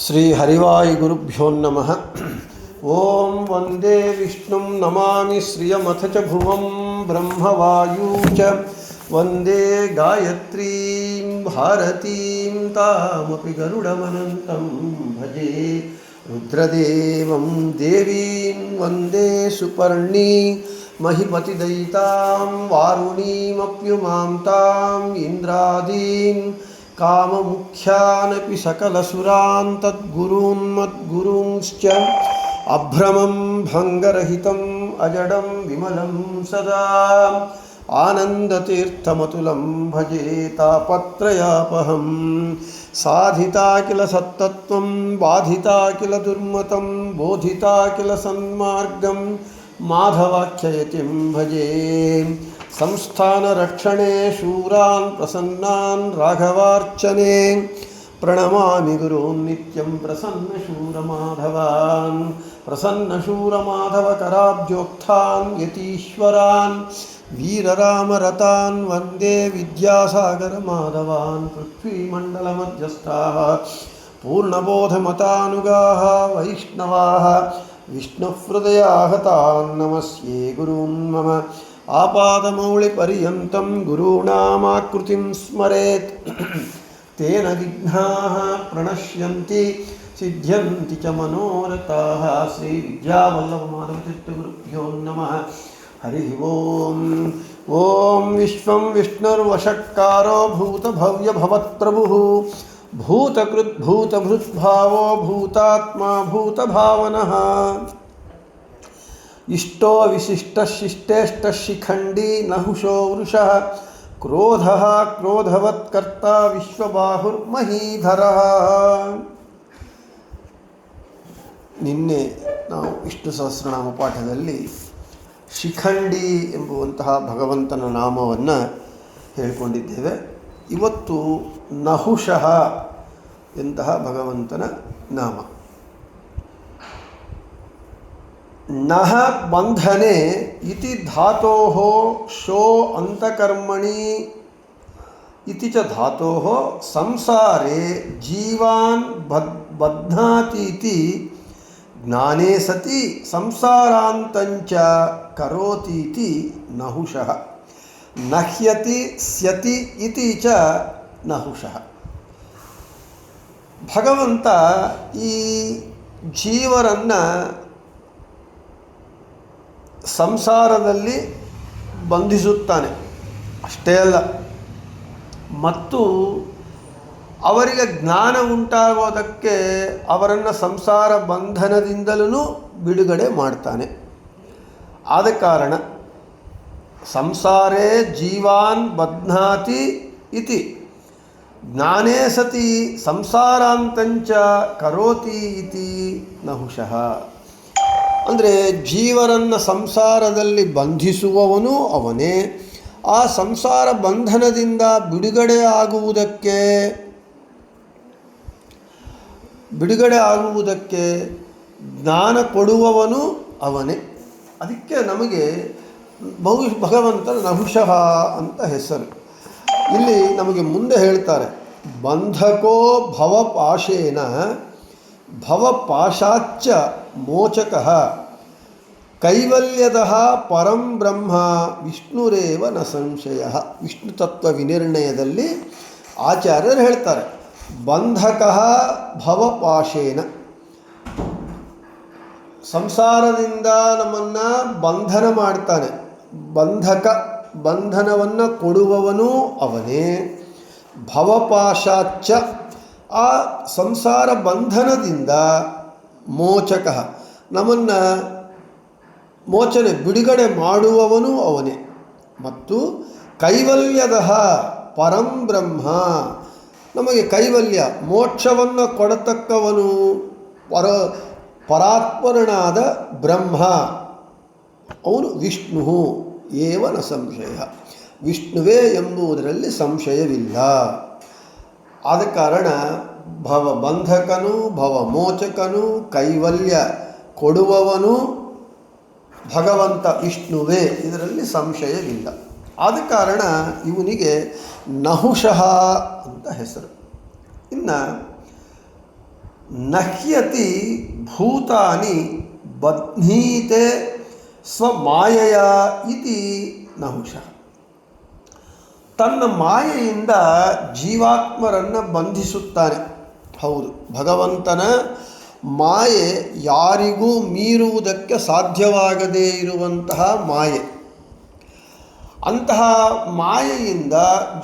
ಶ್ರೀ ಹರಿವಾಯು ಗುರುಭ್ಯೋ ನಮಃ. ಓಂ ವಂದೇ ವಿಷ್ಣು ನಮಾಮಿ ಶ್ರಿಯಮಥ ಚ ಭುವಂ ಬ್ರಹ್ಮವಾಯೂ ಚ ವಂದೇ ಗಾಯತ್ರೀಂ ಭಾರತೀಂ ತಾಮಪಿ ಗರುಡಮನಂತಂ ಭಜೆ ರುದ್ರದೇವಂ ದೇವೀಂ ವಂದೇ ಸುಪರ್ಣಿ ಮಹಿಪತಿದಯಿತಾಂ ವಾರುಣೀಮಪ್ಯುಮಾಂ ತಾಂ ಇಂದ್ರಾದೀನ್ ಕಾಮಮುಖ್ಯಾನಪಿ ಸಕಲಸುರಾನ್ ತದ್ಗುರೂನ್ ಮದ್ಗುರೂಂಶ್ಚ ಅಭ್ರಮಂ ಭಂಗರಹಿತಂ ಅಜಡಂ ವಿಮಲಂ ಸದಾ ಆನಂದತೀರ್ಥಮತುಲಂ ಭಜೆ ತಾಪತ್ರಯಾಪಹಂ. ಸಾಧಿತಾ ಕಿಲ ಸತ್ತತ್ವಂ ಬಾಧಿತಾ ಕಿಲ ದುರ್ಮತಂ ಬೋಧಿತಾ ಕಿಲ ಸನ್ಮಾರ್ಗಂ ಮಾಧವಾಖ್ಯಯತಿಂ ಭಜೆ. ಸಂಸ್ಥಾನ ರಕ್ಷಣೆ ಶೂರಾನ್ ಪ್ರಸನ್ನಾನ್ ರಾಘವಾರ್ಚನೆ ಪ್ರಣಮಾಮಿ ಗುರೂನ್ ನಿತ್ಯಂ ಪ್ರಸನ್ನ ಶೂರಮಾಧವಾನ್. ಪ್ರಸನ್ನ ಶೂರಮಾಧವ ಕರಾಬ್ಜೋಕ್ತಾನ್ ಯತೀಶ್ವರಾನ್ ವೀರರಾಮರತಾನ್ ವಂದೇ ವಿದ್ಯಾಸಾಗರ ಮಾಧವಾನ್. ಪೃಥ್ವೀಮಂಡಲ ಮಧ್ಯಸ್ಥಾಃ ಪೂರ್ಣಬೋಧಮತಾನುಗಾಃ ವೈಷ್ಣವಾಃ ವಿಷ್ಣುಹೃದಯಾಃ ತಾನ್ ನಮಸ್ಯೇ ಗುರೂನ್ ಮಮ. ಆಪಾದಮೌಳಿಪರ್ಯಂತಂ ಗುರುಣಾಮಾಕೃತಿಂ ಸ್ಮರೇತ್ ತೇನ ವಿಘ್ನಾಃ ಪ್ರಣಶ್ಯಂತಿ ಸಿದ್ಧ್ಯಂತಿ ಚ ಮನೋರಥಾಃ. ಶ್ರೀ ವಿದ್ಯಾವಲ್ಲಭಮಾಧವತೀರ್ಥಗುರುಭ್ಯೋ ನಮಃ. ಹರಿ ಓಂ. ಓಂ ವಿಶ್ವಂ ವಿಷ್ಣುರ್ವಷಟ್ಕಾರೋ ಭೂತಭವ್ಯಭವತ್ಪ್ರಭುಃ ಭೂತಕೃದ್ಭೂತಭೃದ್ಭಾವೋ ಭೂತಾತ್ಮ ಭೂತಭಾವನಃ. ಇಷ್ಟೋ ವಿಶಿಷ್ಟಶಿಷ್ಟೇಷ್ಟ ಶಿಖಂಡಿ ನಹುಷೋ ವೃಷಃ ಕ್ರೋಧಃ ಕ್ರೋಧವತ್ಕರ್ತ ವಿಶ್ವಬಾಹುರ್ಮಹೀಧರಃ. ನಿನ್ನೆ ನಾವು ವಿಷ್ಣು ಸಹಸ್ರನಾಮ ಪಾಠದಲ್ಲಿ ಶಿಖಂಡಿ ಎಂಬುವಂತಹ ಭಗವಂತನ ನಾಮವನ್ನು ಹೇಳಿಕೊಂಡಿದ್ದೇವೆ. ಇವತ್ತು ನಹುಷಃ ಎಂತಹ ಭಗವಂತನ ನಾಮ. ನಹ ಬಂಧನೆ ಇತಿ ಧಾತೋಃ ಶೋ ಅಂತಕರ್ಮಣಿ ಇತಿ ಚ ಧಾತೋಃ ಸಂಸಾರೇ ಜೀವಾನ್ ಬಧ್ನಾತೀತಿ ಜ್ಞಾನೇ ಸತಿ ಸಂಸಾರಾಂತಂಚ ಕರೋತೀತಿ ನಹುಷಃ. ನಹ್ಯತಿ ಸ್ಯತಿ ಇತಿ ಚ ನಹುಷಃ. ಭಗವಂತ ಈ ಜೀವರನ್ನು ಸಂಸಾರದಲ್ಲಿ ಬಂಧಿಸುತ್ತಾನೆ ಅಷ್ಟೇ ಅಲ್ಲ, ಮತ್ತು ಅವರಿಗೆ ಜ್ಞಾನ ಉಂಟಾಗೋದಕ್ಕೆ ಅವರನ್ನು ಸಂಸಾರ ಬಂಧನದಿಂದಲೂ ಬಿಡುಗಡೆ ಮಾಡ್ತಾನೆ. ಆದ ಕಾರಣ ಸಂಸಾರೇ ಜೀವಾನ್ ಬಧ್ನಾತಿ ಇತಿ ಜ್ಞಾನೇ ಸತಿ ಸಂಸಾರಾಂತಂಚ ಕರೋತಿ ಇತಿ ನಹುಷಃ. ಅಂದರೆ ಜೀವರನ್ನು ಸಂಸಾರದಲ್ಲಿ ಬಂಧಿಸುವವನು ಅವನೇ. ಆ ಸಂಸಾರ ಬಂಧನದಿಂದ ಬಿಡುಗಡೆ ಆಗುವುದಕ್ಕೆ ಜ್ಞಾನ ಕೊಡುವವನು ಅವನೇ. ಅದಕ್ಕೆ ನಮಗೆ ಭಗವಂತನ ನಹುಷಃ ಅಂತ ಹೆಸರು. ಇಲ್ಲಿ ನಮಗೆ ಮುಂದೆ ಹೇಳ್ತಾರೆ, ಬಂಧಕೋ ಭವಪಾಶೇನ ಭವಪಾಶಾಚ್ಚ ಮೋಚಕಃ ಕೈವಲ್ಯದಃ ಪರಂ ಬ್ರಹ್ಮ ವಿಷ್ಣುರೇವ ನ ಸಂಶಯಃ. ವಿಷ್ಣು ತತ್ವ ವಿನಿರ್ಣಯದಲ್ಲಿ ಆಚಾರ್ಯರು ಹೇಳ್ತಾರೆ, ಬಂಧಕಃ ಭವಪಾಶೇನ, ಸಂಸಾರದಿಂದ ನಮ್ಮನ್ನು ಬಂಧನ ಮಾಡ್ತಾನೆ. ಬಂಧನವನ್ನು ಕೊಡುವವನು ಅವನೇ. ಭವಪಾಶಾಚ್ಚ, ಆ ಸಂಸಾರ ಬಂಧನದಿಂದ ಮೋಚಕಃ, ನಮ್ಮನ್ನು ಮೋಚನೆ ಬಿಡುಗಡೆ ಮಾಡುವವನು ಅವನೇ. ಮತ್ತು ಕೈವಲ್ಯದಃ ಪರಂ ಬ್ರಹ್ಮ, ನಮಗೆ ಕೈವಲ್ಯ ಮೋಕ್ಷವನ್ನು ಕೊಡತಕ್ಕವನು ಪರಾತ್ಪರನಾದ ಬ್ರಹ್ಮ, ಅವನು ವಿಷ್ಣು ಏವ ನ ಸಂಶಯ, ವಿಷ್ಣುವೇ ಎಂಬುದರಲ್ಲಿ ಸಂಶಯವಿಲ್ಲ. ಆದ ಕಾರಣ ಭವಬಂಧಕನು ಭವಮೋಚಕನು ಕೈವಲ್ಯ ಕೊಡುವವನು ಭಗವಂತ ವಿಷ್ಣುವೇ, ಇದರಲ್ಲಿ ಸಂಶಯವಿಲ್ಲ. ಆದ ಕಾರಣ ಇವನಿಗೆ ನಹುಷಃ ಅಂತ ಹೆಸರು. ಇನ್ನು ನಹ್ಯತಿ ಭೂತಾನಿ ಬಧ್ನೀತೆ ಸ್ವಮಾಯೆಯ ಇತಿ ನಹುಷಃ. ತನ್ನ ಮಾಯೆಯಿಂದ ಜೀವಾತ್ಮರನ್ನು ಬಂಧಿಸುತ್ತಾನೆ. ಹೌದು, ಭಗವಂತನ ಮಾಯೆ ಯಾರಿಗೂ ಮೀರುವುದಕ್ಕೆ ಸಾಧ್ಯವಾಗದೇ ಇರುವಂತಹ ಮಾಯೆ. ಅಂತಹ ಮಾಯೆಯಿಂದ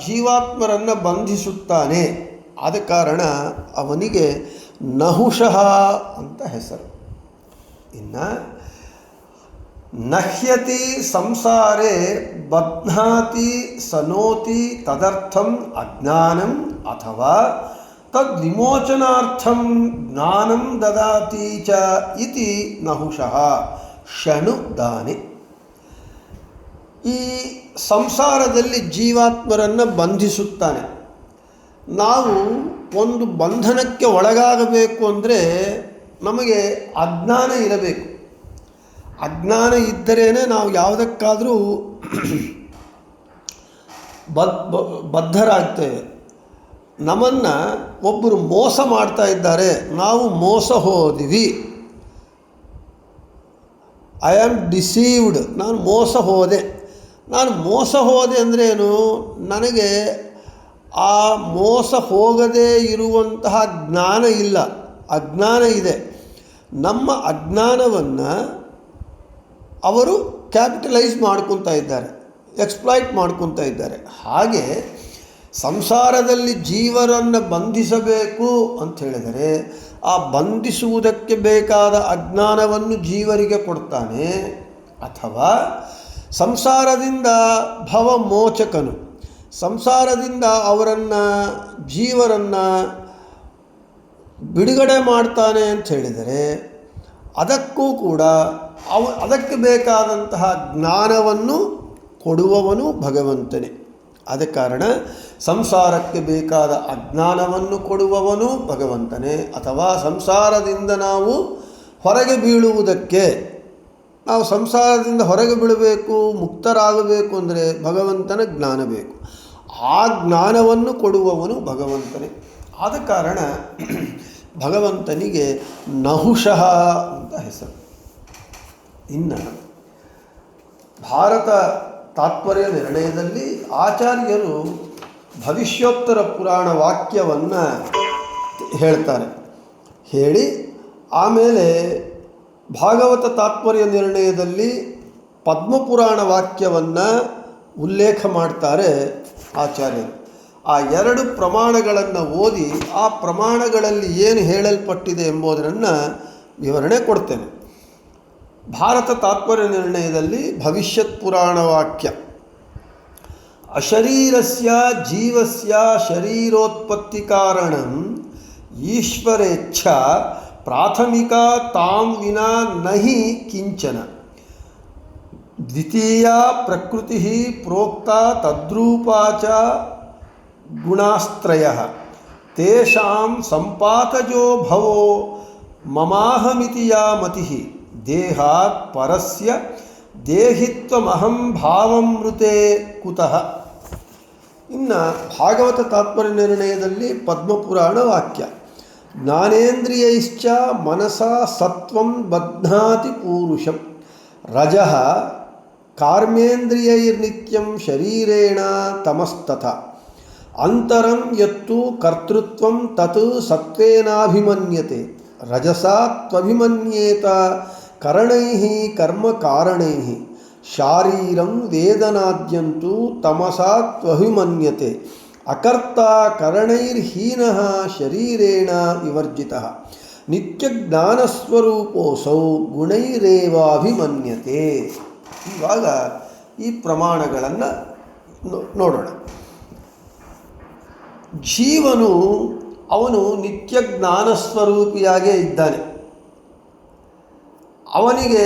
ಜೀವಾತ್ಮರನ್ನು ಬಂಧಿಸುತ್ತಾನೆ. ಆದ ಕಾರಣ ಅವನಿಗೆ ನಹುಷಃ ಅಂತ ಹೆಸರು. ಇನ್ನು ನಹ್ಯತಿ ಸಂಸಾರೇ ಬಧ್ನಾತಿ ಸನೋತಿ ತದರ್ಥಂ ಅಜ್ಞಾನಂ ಅಥವಾ ತದ್ವಿಮೋಚನಾರ್ಥಂ ಜ್ಞಾನಂ ದದಾತಿ ಚ ಇತಿ ನಹುಷಃ ಶಣು ದಾನೆ. ಈ ಸಂಸಾರದಲ್ಲಿ ಜೀವಾತ್ಮರನ್ನು ಬಂಧಿಸುತ್ತಾನೆ. ನಾವು ಒಂದು ಬಂಧನಕ್ಕೆ ಒಳಗಾಗಬೇಕು ಅಂದರೆ ನಮಗೆ ಅಜ್ಞಾನ ಇರಬೇಕು. ಅಜ್ಞಾನ ಇದ್ದರೇ ನಾವು ಯಾವುದಕ್ಕಾದರೂ ಬದ್ಧರಾಗ್ತೇವೆ. ನಮ್ಮನ್ನು ಒಬ್ಬರು ಮೋಸ ಮಾಡ್ತಾ ಇದ್ದಾರೆ, ನಾವು ಮೋಸ ಹೋದಿವಿ, ಐ ಆಮ್ ಡಿಸೀವ್ಡ್, ನಾನು ಮೋಸ ಹೋದೆ. ನಾನು ಮೋಸ ಹೋದೆ ಅಂದ್ರೇನು? ನನಗೆ ಆ ಮೋಸ ಹೋಗದೇ ಇರುವಂತಹ ಜ್ಞಾನ ಇಲ್ಲ, ಅಜ್ಞಾನ ಇದೆ. ನಮ್ಮ ಅಜ್ಞಾನವನ್ನು ಅವರು ಕ್ಯಾಪಿಟಲೈಸ್ ಮಾಡ್ಕೊತಾ ಇದ್ದಾರೆ, ಎಕ್ಸ್ಪ್ಲಾಯ್ಟ್ ಮಾಡ್ಕೊತಾ ಇದ್ದಾರೆ. ಹಾಗೆ ಸಂಸಾರದಲ್ಲಿ ಜೀವರನ್ನು ಬಂಧಿಸಬೇಕು ಅಂತ ಹೇಳಿದರೆ ಆ ಬಂಧಿಸುವುದಕ್ಕೆ ಬೇಕಾದ ಅಜ್ಞಾನವನ್ನು ಜೀವರಿಗೆ ಕೊಡ್ತಾನೆ. ಅಥವಾ ಸಂಸಾರದಿಂದ ಭವಮೋಚಕನು, ಸಂಸಾರದಿಂದ ಜೀವರನ್ನು ಬಿಡುಗಡೆ ಮಾಡ್ತಾನೆ ಅಂತ ಹೇಳಿದರೆ ಅದಕ್ಕೂ ಕೂಡ ಅದಕ್ಕೆ ಬೇಕಾದಂತಹ ಜ್ಞಾನವನ್ನು ಕೊಡುವವನು ಭಗವಂತನೇ. ಆದ ಕಾರಣ ಸಂಸಾರಕ್ಕೆ ಬೇಕಾದ ಅಜ್ಞಾನವನ್ನು ಕೊಡುವವನು ಭಗವಂತನೇ. ಅಥವಾ ಸಂಸಾರದಿಂದ ನಾವು ಹೊರಗೆ ಬೀಳುವುದಕ್ಕೆ, ನಾವು ಸಂಸಾರದಿಂದ ಹೊರಗೆ ಬೀಳಬೇಕು, ಮುಕ್ತರಾಗಬೇಕು ಅಂದರೆ ಭಗವಂತನ ಜ್ಞಾನ ಬೇಕು. ಆ ಜ್ಞಾನವನ್ನು ಕೊಡುವವನು ಭಗವಂತನೇ. ಆದ ಕಾರಣ ಭಗವಂತನಿಗೆ ನಹುಷಃ ಅಂತ ಹೆಸರು. ಇನ್ನು ಭಾರತ ತಾತ್ಪರ್ಯ ನಿರ್ಣಯದಲ್ಲಿ ಆಚಾರ್ಯರು ಭವಿಷ್ಯೋತ್ತರ ಪುರಾಣ ವಾಕ್ಯವನ್ನು ಹೇಳ್ತಾರೆ. ಹೇಳಿ ಆಮೇಲೆ ಭಾಗವತ ತಾತ್ಪರ್ಯ ನಿರ್ಣಯದಲ್ಲಿ ಪದ್ಮಪುರಾಣ ವಾಕ್ಯವನ್ನು ಉಲ್ಲೇಖ ಮಾಡ್ತಾರೆ ಆಚಾರ್ಯರು. ಆ ಎರಡು ಪ್ರಮಾಣಗಳನ್ನು ಓದಿ ಆ ಪ್ರಮಾಣಗಳಲ್ಲಿ ಏನು ಹೇಳಲ್ಪಟ್ಟಿದೆ ಎಂಬುದನ್ನು ವಿವರಣೆ ಕೊಡ್ತೇನೆ. ಭಾರತ ತಾತ್ಪರ್ಯ ನಿರ್ಣಯದಲ್ಲಿ ಭವಿಷ್ಯತ್ ಪುರಾಣ ವಾಕ್ಯ: ಅಶರೀರಸ್ಯ ಜೀವಸ್ಯ ಶರೀರೋತ್ಪತ್ತಿ ಕಾರಣಂ ಈಶ್ವರೇಚ್ಛಾ ಪ್ರಾಥಮಿಕಾ ತಾಂ ವಿನಾ ನಹಿ ಕಿಂಚನ ದ್ವಿತೀಯಾ ಪ್ರಕೃತಿ ಪ್ರೋಕ್ತಾ ತದ್ರೂಪಾ ಚ ಗುಣಾಸ್ತ್ರಯಃ ತೇಷಾಂ ಸಂಪಾತಜೋ ಭವೋ ಮಮಾಹಮಿತಿ ಯಾ ಮತಿಃ ದೇಹಾತ್ ಪರಸ್ಯ ದೇಹಿತ್ವಮಹಂ ಭಾವಮೃತೆ ಕುತಃ. ಇನ್ನು ಭಾಗವತ ತಾತ್ಪರ್ಯ ನಿರ್ಣಯದಲ್ಲಿ ಪದ್ಮಪುರಾಣ ವಾಕ್ಯ: ಜ್ಞಾನೇಂದ್ರಿಯೈಶ್ಚ ಮನಸಾ ಸತ್ವಂ ಬಧ್ನಾತಿ ಪೂರುಷಂ ರಜಃ ಕಾರ್ಮೇಂದ್ರಿಯೈರ್ನಿತ್ಯಂ ಶರೀರೇಣ ತಮಸ್ತಥಾ ಅಂತರಂ ಯತ್ತು ಕರ್ತೃತ್ವಂ ತತ್ ಸತ್ವೇನಾಭಿಮನ್ಯತೆ ರಜಸಾ ತ್ವಭಿಮನ್ಯೇತ ಕರಣೈಃ ಕರ್ಮಕಾರಣೈಃ ಶಾರೀರಂ ವೇದನಾದ್ಯಂತು ತಮಸಾ ತ್ವಭಿಮನ್ಯತೆ ಅಕರ್ತ ಕರಣೈರ್ಹೀನಃ ಶರೀರೇಣ ವಿವರ್ಜಿತಃ ನಿತ್ಯಜ್ಞಾನಸ್ವರೂಪೋಸೌ ಗುಣೈರೇವಾಭಿಮನ್ಯತೆ. ಇವಾಗ ಈ ಪ್ರಮಾಣಗಳನ್ನು ನೋಡೋಣ. ಜೀವನು ಅವನು ನಿತ್ಯ ಜ್ಞಾನಸ್ವರೂಪಿಯಾಗೇ ಇದ್ದಾನೆ. ಅವನಿಗೆ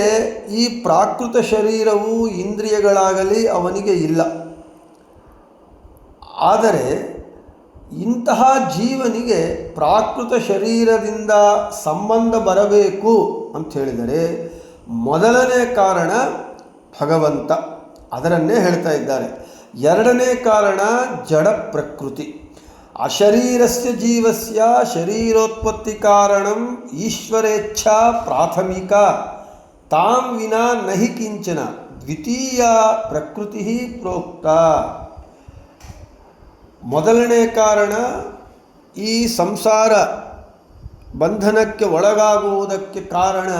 ಈ ಪ್ರಾಕೃತ ಶರೀರವು ಇಂದ್ರಿಯಗಳಾಗಲಿ ಅವನಿಗೆ ಇಲ್ಲ. ಆದರೆ ಇಂತಹ ಜೀವನಿಗೆ ಪ್ರಾಕೃತ ಶರೀರದಿಂದ ಸಂಬಂಧ ಬರಬೇಕು ಅಂತ ಹೇಳಿದರೆ ಮೊದಲನೇ ಕಾರಣ ಭಗವಂತ, ಅದರನ್ನೇ ಹೇಳ್ತಾ ಇದ್ದಾರೆ. ಎರಡನೇ ಕಾರಣ ಜಡ ಪ್ರಕೃತಿ. ಅಶರೀರಸ್ಯ ಜೀವಸ್ಯ ಶರೀರೋತ್ಪತ್ತಿ ಕಾರಣಂ ಈಶ್ವರೇಚ್ಛಾ ಪ್ರಾಥಮಿಕ ತಾಂ ವಿನಾ ನಹಿ ಕಿಂಚನ ದ್ವಿತೀಯ ಪ್ರಕೃತಿ ಪ್ರೋಕ್ತ. ಮೊದಲನೇ ಕಾರಣ ಈ ಸಂಸಾರ ಬಂಧನಕ್ಕೆ ಒಳಗಾಗುವುದಕ್ಕೆ ಕಾರಣ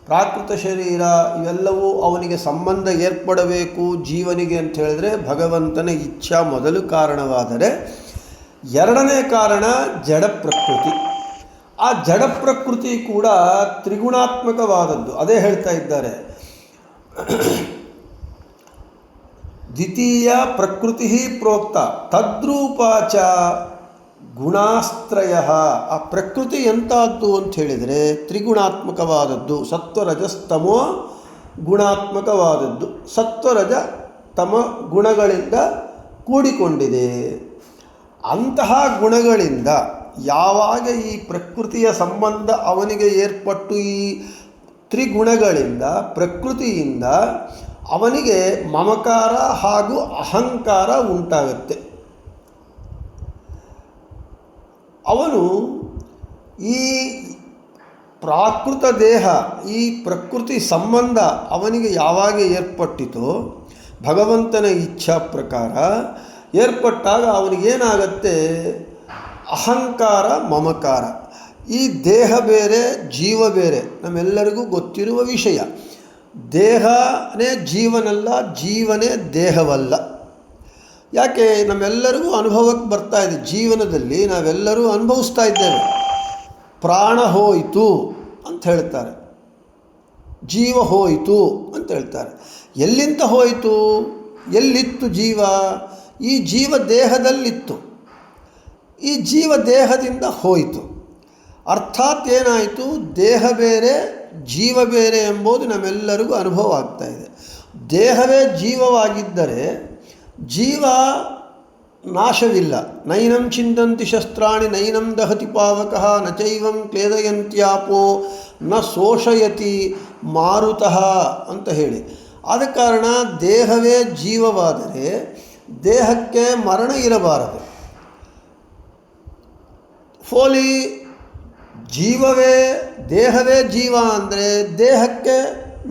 ಪ್ರಾಕೃತ ಶರೀರ, ಇವೆಲ್ಲವೂ ಅವನಿಗೆ ಸಂಬಂಧ ಏರ್ಪಡಬೇಕು ಜೀವನಿಗೆ ಅಂತ ಹೇಳಿದ್ರೆ ಭಗವಂತನ ಇಚ್ಛಾ ಮೊದಲು ಕಾರಣವಾದರೆ, ಎರಡನೇ ಕಾರಣ ಜಡ ಪ್ರಕೃತಿ. ಆ ಜಡ ಪ್ರಕೃತಿ ಕೂಡ ತ್ರಿಗುಣಾತ್ಮಕವಾದದ್ದು. ಅದೇ ಹೇಳ್ತಾ ಇದ್ದಾರೆ, ದ್ವಿತೀಯ ಪ್ರಕೃತಿ ಪ್ರೋಕ್ತ ತದ್ರೂಪಾಚ ಗುಣಾಸ್ತ್ರಯ. ಆ ಪ್ರಕೃತಿ ಎಂಥದ್ದು ಅಂತ ಹೇಳಿದರೆ ತ್ರಿಗುಣಾತ್ಮಕವಾದದ್ದು. ಸತ್ವರಜಸ್ತಮೋ ಗುಣಾತ್ಮಕವಾದದ್ದು. ಸತ್ವರಜ ತಮ ಗುಣಗಳಿಂದ ಕೂಡಿಕೊಂಡಿದೆ. ಅಂತಹ ಗುಣಗಳಿಂದ ಯಾವಾಗ ಈ ಪ್ರಕೃತಿಯ ಸಂಬಂಧ ಅವನಿಗೆ ಏರ್ಪಟ್ಟು ಈ ತ್ರಿಗುಣಗಳಿಂದ ಪ್ರಕೃತಿಯಿಂದ ಅವನಿಗೆ ಮಮಕಾರ ಹಾಗೂ ಅಹಂಕಾರ ಉಂಟಾಗುತ್ತೆ. ಅವನು ಈ ಪ್ರಾಕೃತ ದೇಹ, ಈ ಪ್ರಕೃತಿ ಸಂಬಂಧ ಅವನಿಗೆ ಯಾವಾಗ ಏರ್ಪಟ್ಟಿತೋ ಭಗವಂತನ ಇಚ್ಛಾ ಪ್ರಕಾರ ಏರ್ಪಟ್ಟಾಗ ಅವನಿಗೇನಾಗತ್ತೆ, ಅಹಂಕಾರ ಮಮಕಾರ. ಈ ದೇಹ ಬೇರೆ ಜೀವ ಬೇರೆ, ನಮ್ಮೆಲ್ಲರಿಗೂ ಗೊತ್ತಿರುವ ವಿಷಯ. ದೇಹನೇ ಜೀವನಲ್ಲ, ಜೀವನೇ ದೇಹವಲ್ಲ. ಯಾಕೆ ನಮ್ಮೆಲ್ಲರಿಗೂ ಅನುಭವಕ್ಕೆ ಬರ್ತಾ ಇದೆ, ಜೀವನದಲ್ಲಿ ನಾವೆಲ್ಲರೂ ಅನುಭವಿಸ್ತಾ ಇದ್ದೇವೆ. ಪ್ರಾಣ ಹೋಯಿತು ಅಂತ ಹೇಳ್ತಾರೆ, ಜೀವ ಹೋಯಿತು ಅಂತ ಹೇಳ್ತಾರೆ. ಎಲ್ಲಿಂದ ಹೋಯಿತು? ಎಲ್ಲಿತ್ತು ಜೀವ? ಈ ಜೀವ ದೇಹದಲ್ಲಿತ್ತು, ಈ ಜೀವ ದೇಹದಿಂದ ಹೋಯಿತು. ಅರ್ಥಾತ್ ಏನಾಯಿತು, ದೇಹ ಬೇರೆ ಜೀವ ಬೇರೆ ಎಂಬುದು ನಮ್ಮೆಲ್ಲರಿಗೂ ಅನುಭವ ಆಗ್ತಾ ಇದೆ. ದೇಹವೇ ಜೀವವಾಗಿದ್ದರೆ ಜೀವ ನಾಶವಿಲ್ಲ. ನೈನಂ ಚಿಂದಂತಿ ಶಸ್ತ್ರಾಣಿ ನೈನಂ ದಹತಿ ಪಾವಕಃ ನ ಚೈವಂ ಕ್ಲೇದಯಂತ್ಯಾಪೋ ನ ಶೋಷಯತಿ ಮಾರುತಃ ಅಂತ ಹೇಳಿ. ಆದ ಕಾರಣ ದೇಹವೇ ಜೀವವಾದರೆ ದೇಹಕ್ಕೆ ಮರಣ ಇರಬಾರದು. ಫೋಲಿ ಜೀವವೇ ದೇಹವೇ ಜೀವ ಅಂದರೆ ದೇಹಕ್ಕೆ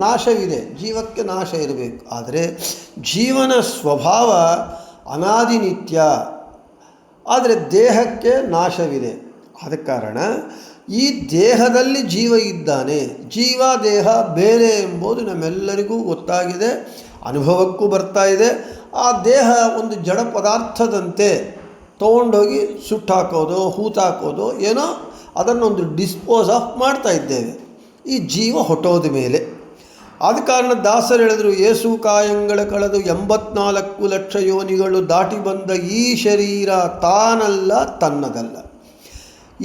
ನಾಶವಿದೆ, ಜೀವಕ್ಕೆ ನಾಶ ಇರಬೇಕು. ಆದರೆ ಜೀವನ ಸ್ವಭಾವ ಅನಾದಿ ನಿತ್ಯ, ಆದರೆ ದೇಹಕ್ಕೆ ನಾಶವಿದೆ. ಆದ ಕಾರಣ ಈ ದೇಹದಲ್ಲಿ ಜೀವ ಇದ್ದಾನೆ, ಜೀವ ದೇಹ ಬೇರೆ ಎಂಬುದು ನಮ್ಮೆಲ್ಲರಿಗೂ ಗೊತ್ತಾಗಿದೆ, ಅನುಭವಕ್ಕೂ ಬರ್ತಾ ಇದೆ. ಆ ದೇಹ ಒಂದು ಜಡ ಪದಾರ್ಥದಂತೆ ತೊಗೊಂಡೋಗಿ ಸುಟ್ಟಾಕೋದು, ಹೂತಾಕೋದು, ಏನೋ ಅದನ್ನೊಂದು ಡಿಸ್ಪೋಸ್ ಆಫ್ ಮಾಡ್ತಾ ಇದ್ದೇವೆ ಈ ಜೀವ ಹೊಟ್ಟೋದ ಮೇಲೆ. ಆದ ಕಾರಣ ದಾಸರು ಹೇಳಿದರು, ಏಸು ಕಾಯಂಗಳ ಕಳೆದು 84 ಲಕ್ಷ ಯೋನಿಗಳು ದಾಟಿ ಬಂದ ಈ ಶರೀರ ತಾನಲ್ಲ, ತನ್ನದಲ್ಲ.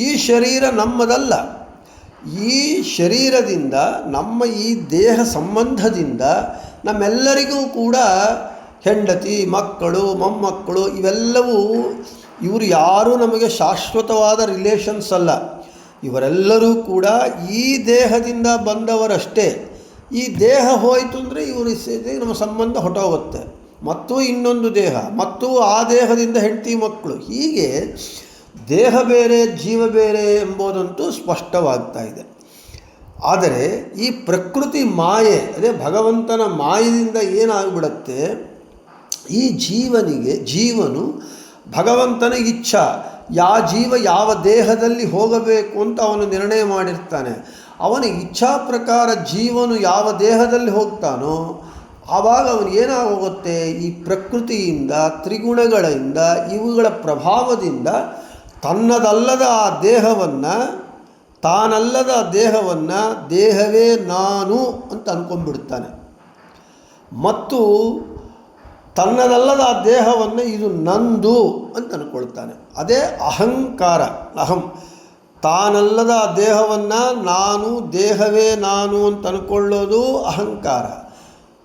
ಈ ಶರೀರ ನಮ್ಮದಲ್ಲ. ಈ ಶರೀರದಿಂದ, ನಮ್ಮ ಈ ದೇಹ ಸಂಬಂಧದಿಂದ ನಮ್ಮೆಲ್ಲರಿಗೂ ಕೂಡ ಹೆಂಡತಿ, ಮಕ್ಕಳು, ಮೊಮ್ಮಕ್ಕಳು ಇವೆಲ್ಲವೂ, ಇವರು ಯಾರೂ ನಮಗೆ ಶಾಶ್ವತವಾದ ರಿಲೇಷನ್ಸ್ ಅಲ್ಲ. ಇವರೆಲ್ಲರೂ ಕೂಡ ಈ ದೇಹದಿಂದ ಬಂದವರಷ್ಟೇ. ಈ ದೇಹ ಹೋಯಿತು ಅಂದರೆ ಇವರು ನಮ್ಮ ಸಂಬಂಧ ಹೊಟ್ಟೋಗುತ್ತೆ. ಮತ್ತು ಇನ್ನೊಂದು ದೇಹ, ಮತ್ತು ಆ ದೇಹದಿಂದ ಹೆಂಡತಿ ಮಕ್ಕಳು, ಹೀಗೆ ದೇಹ ಬೇರೆ ಜೀವ ಬೇರೆ ಎಂಬುದಂತೂ ಸ್ಪಷ್ಟವಾಗ್ತಾ ಇದೆ. ಆದರೆ ಈ ಪ್ರಕೃತಿ ಮಾಯೆ, ಅದೇ ಭಗವಂತನ ಮಾಯದಿಂದ ಏನಾಗ್ಬಿಡತ್ತೆ, ಈ ಜೀವನು ಭಗವಂತನ ಇಚ್ಛಾ, ಜೀವ ಯಾವ ದೇಹದಲ್ಲಿ ಹೋಗಬೇಕು ಅಂತ ಅವನು ನಿರ್ಣಯ ಮಾಡಿರ್ತಾನೆ. ಅವನ ಇಚ್ಛಾ ಪ್ರಕಾರ ಜೀವನು ಯಾವ ದೇಹದಲ್ಲಿ ಹೋಗ್ತಾನೋ ಆವಾಗ ಅವನು ಏನಾಗೋಗುತ್ತೆ, ಈ ಪ್ರಕೃತಿಯಿಂದ, ತ್ರಿಗುಣಗಳಿಂದ, ಇವುಗಳ ಪ್ರಭಾವದಿಂದ ತನ್ನದಲ್ಲದ ಆ ದೇಹವನ್ನು, ತಾನಲ್ಲದ ದೇಹವನ್ನು ದೇಹವೇ ನಾನು ಅಂತ ಅಂದ್ಕೊಂಡ್ಬಿಡ್ತಾನೆ. ಮತ್ತು ತನ್ನದಲ್ಲದ ದೇಹವನ್ನು ಇದು ನಂದು ಅಂತ ಅಂದ್ಕೊಳ್ತಾನೆ. ಅದೇ ಅಹಂಕಾರ. ತಾನಲ್ಲದ ದೇಹವನ್ನು ನಾನು, ದೇಹವೇ ನಾನು ಅಂತ ಅಂದ್ಕೊಳ್ಳೋದು ಅಹಂಕಾರ.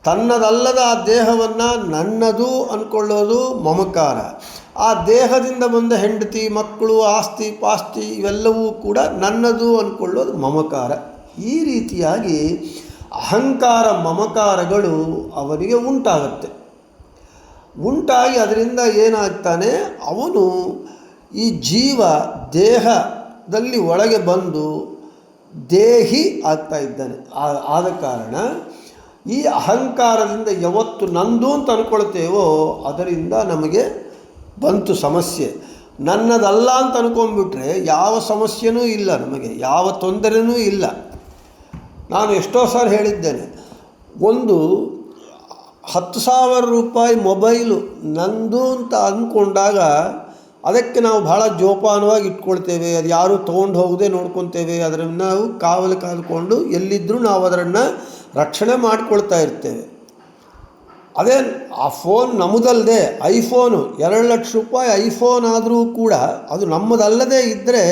ತನ್ನದಲ್ಲದ ದೇಹವನ್ನು ನನ್ನದು ಅಂದ್ಕೊಳ್ಳೋದು ಮಮಕಾರ. ಆ ದೇಹದಿಂದ ಬಂದ ಹೆಂಡತಿ, ಮಕ್ಕಳು, ಆಸ್ತಿ ಪಾಸ್ತಿ ಇವೆಲ್ಲವೂ ಕೂಡ ನನ್ನದು ಅಂದ್ಕೊಳ್ಳೋದು ಮಮಕಾರ. ಈ ರೀತಿಯಾಗಿ ಅಹಂಕಾರ ಮಮಕಾರಗಳು ಅವನಿಗೆ ಉಂಟಾಗುತ್ತೆ. ಉಂಟಾಗಿ ಅದರಿಂದ ಏನಾಗ್ತಾನೆ, ಅವನು ಈ ಜೀವ ದೇಹದಲ್ಲಿ ಒಳಗೆ ಬಂದು ದೇಹಿ ಆಗ್ತಾ ಇದ್ದಾನೆ. ಆದ ಕಾರಣ ಈ ಅಹಂಕಾರದಿಂದ ಯಾವತ್ತು ನಂದು ಅಂತ ಅಂದ್ಕೊಳ್ತೇವೋ ಅದರಿಂದ ನಮಗೆ ಬಂತು ಸಮಸ್ಯೆ. ನನ್ನದಲ್ಲ ಅಂತ ಅಂದ್ಕೊಂಡ್ಬಿಟ್ರೆ ಯಾವ ಸಮಸ್ಯೆನೂ ಇಲ್ಲ, ನಮಗೆ ಯಾವ ತೊಂದರೆನೂ ಇಲ್ಲ. ನಾನು ಎಷ್ಟೋ ಸಾರಿ ಹೇಳಿದ್ದೇನೆ, ಒಂದು 10,000 ರೂಪಾಯಿ ಮೊಬೈಲು ನಂದು ಅಂತ ಅಂದ್ಕೊಂಡಾಗ ಅದಕ್ಕೆ ನಾವು ಭಾಳ ಜೋಪಾನವಾಗಿ ಇಟ್ಕೊಳ್ತೇವೆ. ಅದು ಯಾರೂ ತೊಗೊಂಡು ಹೋಗದೆ ನೋಡ್ಕೊತೇವೆ. ಅದನ್ನು ನಾವು ಕಾವಲು ಕಾದುಕೊಂಡು ಎಲ್ಲಿದ್ದರೂ ನಾವು ಅದನ್ನು ರಕ್ಷಣೆ ಮಾಡಿಕೊಳ್ತಾ ಇರ್ತೇವೆ. ಅದೇ ಆ ಫೋನ್ ನಮ್ಮದಲ್ಲದೆ ಐಫೋನು 2 ಲಕ್ಷ ರೂಪಾಯಿ ಐಫೋನ್ ಆದರೂ ಕೂಡ ಅದು ನಮ್ಮದಲ್ಲದೇ ಇದ್ದರೆ